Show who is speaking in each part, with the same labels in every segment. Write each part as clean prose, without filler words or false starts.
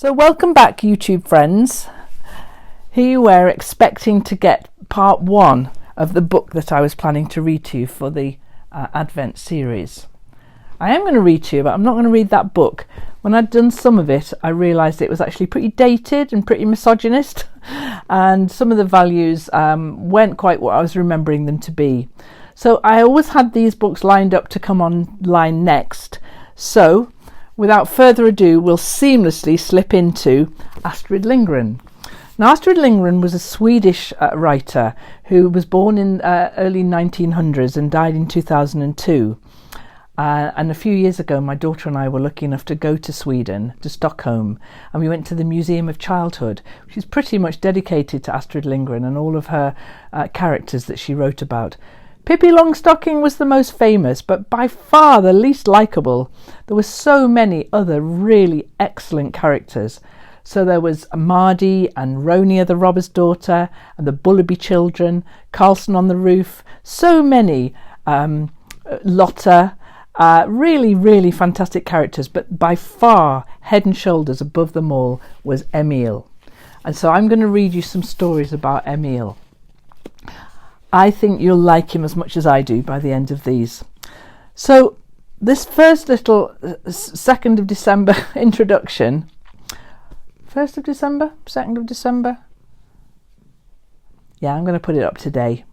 Speaker 1: So welcome back, YouTube friends. Here you were expecting to get part one of the book that I was planning to read to you for the Advent series. I am going to read to you, but I'm not going to read that book. When I'd done some of it, I realised it was actually pretty dated and pretty misogynist, and some of the values weren't quite what I was remembering them to be. So I always had these books lined up to come online next. So without further ado, we'll seamlessly slip into Astrid Lindgren. Now, Astrid Lindgren was a Swedish writer who was born in early 1900s and died in 2002. And a few years ago, my daughter and I were lucky enough to go to Sweden, to Stockholm, and we went to the Museum of Childhood, which is pretty much dedicated to Astrid Lindgren and all of her characters that she wrote about. Pippi Longstocking was the most famous, but by far the least likeable. There were so many other really excellent characters. So there was Mardi and Ronia the robber's daughter and the Bullerby children, Carlson on the roof, so many, Lotta, really, really fantastic characters, but by far, head and shoulders above them all was Emil. And so I'm going to read you some stories about Emil. I think you'll like him as much as I do by the end of these. So this first little 2nd of December introduction, 1st of December, 2nd of December. Yeah, I'm going to put it up today.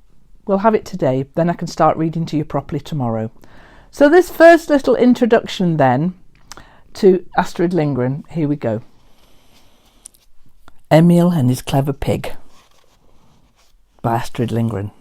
Speaker 1: We'll have it today, then I can start reading to you properly tomorrow. So this first little introduction then to Astrid Lindgren, here we go. Emil and His Clever Pig by Astrid Lindgren.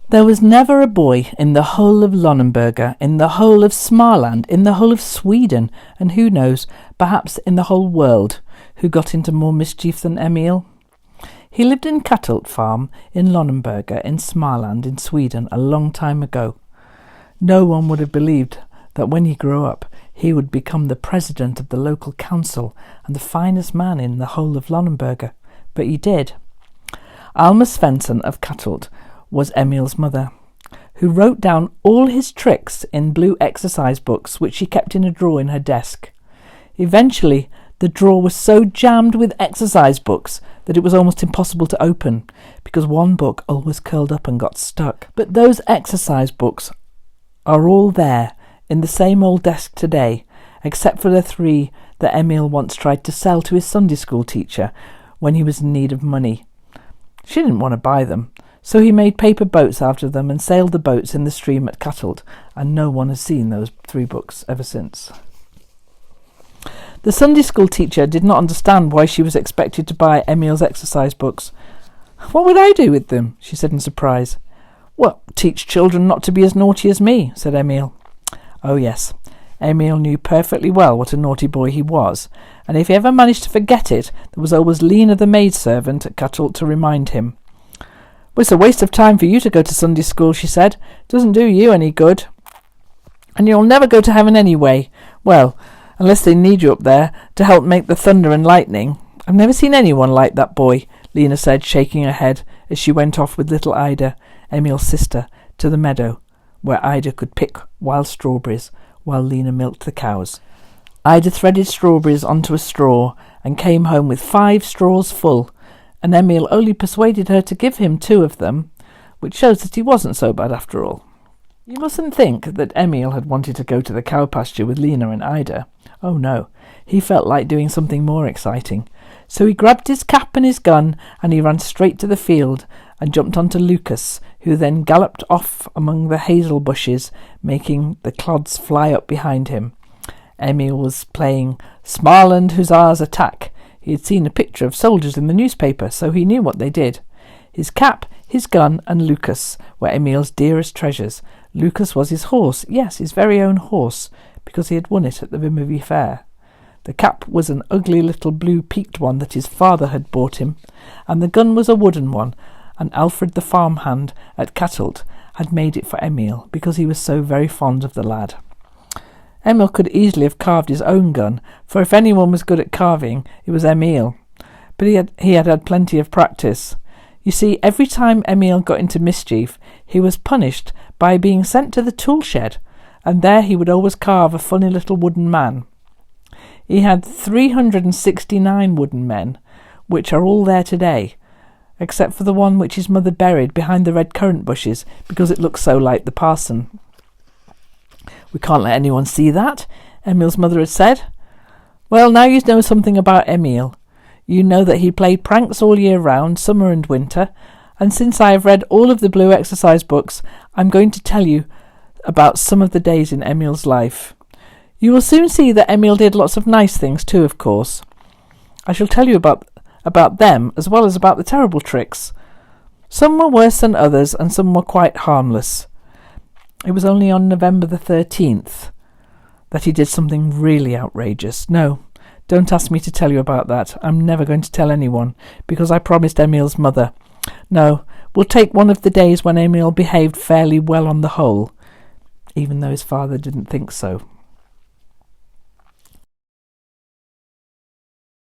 Speaker 1: There was never a boy in the whole of Lonnenberger, in the whole of Småland, in the whole of Sweden, and who knows, perhaps in the whole world, who got into more mischief than Emil. He lived in Kattelt farm in Lonnenberger in Småland in Sweden a long time ago. No one would have believed that when he grew up he would become the president of the local council and the finest man in the whole of Lonnenberger, but he did. Alma Svensson of Kattelt was Emil's mother, who wrote down all his tricks in blue exercise books which she kept in a drawer in her desk. Eventually, the drawer was so jammed with exercise books that it was almost impossible to open, because one book always curled up and got stuck. But those exercise books are all there in the same old desk today, except for the 3 that Emil once tried to sell to his Sunday school teacher when he was in need of money. She didn't want to buy them, so he made paper boats out of them and sailed the boats in the stream at Kattelt, and no one has seen those 3 books ever since. The Sunday school teacher did not understand why she was expected to buy Emil's exercise books. "What would I do with them?" she said in surprise. "Well, teach children not to be as naughty as me," said Emil. Oh yes, Emil knew perfectly well what a naughty boy he was, and if he ever managed to forget it, there was always Lena the maidservant at Kattelt to remind him. "Well, it's a waste of time for you to go to Sunday school," she said. "Doesn't do you any good. And you'll never go to heaven anyway. Well, unless they need you up there to help make the thunder and lightning. I've never seen anyone like that boy," Lena said, shaking her head as she went off with little Ida, Emil's sister, to the meadow, where Ida could pick wild strawberries while Lena milked the cows. Ida threaded strawberries onto a straw and came home with 5 straws full, and Emil only persuaded her to give him 2 of them, which shows that he wasn't so bad after all. You mustn't think that Emil had wanted to go to the cow pasture with Lena and Ida. Oh no, he felt like doing something more exciting. So he grabbed his cap and his gun, and he ran straight to the field and jumped onto Lucas, who then galloped off among the hazel bushes, making the clods fly up behind him. Emil was playing Småland Hussars Attack. He had seen a picture of soldiers in the newspaper, so he knew what they did. His cap, his gun, and Lucas were Emil's dearest treasures. Lucas was his horse, yes, his very own horse, because he had won it at the Vimmerby Fair. The cap was an ugly little blue peaked one that his father had bought him, and the gun was a wooden one, and Alfred the farmhand at Kattelt had made it for Emil because he was so very fond of the lad. Emil could easily have carved his own gun, for if anyone was good at carving, it was Emil. But he had plenty of practice. You see, every time Emile got into mischief, he was punished by being sent to the tool shed, and there he would always carve a funny little wooden man. He had 369 wooden men, which are all there today, except for the one which his mother buried behind the red currant bushes, because it looks so like the parson. "We can't let anyone see that," Emile's mother had said. Well, now you know something about Emile. You know that he played pranks all year round, summer and winter, and since I have read all of the blue exercise books, I'm going to tell you about some of the days in Emile's life. You will soon see that Emile did lots of nice things too, of course. I shall tell you about them as well as about the terrible tricks. Some were worse than others, and some were quite harmless. It was only on November the 13th that he did something really outrageous. No, don't ask me to tell you about that. I'm never going to tell anyone, because I promised Emile's mother. No, we'll take one of the days when Emile behaved fairly well on the whole, even though his father didn't think so.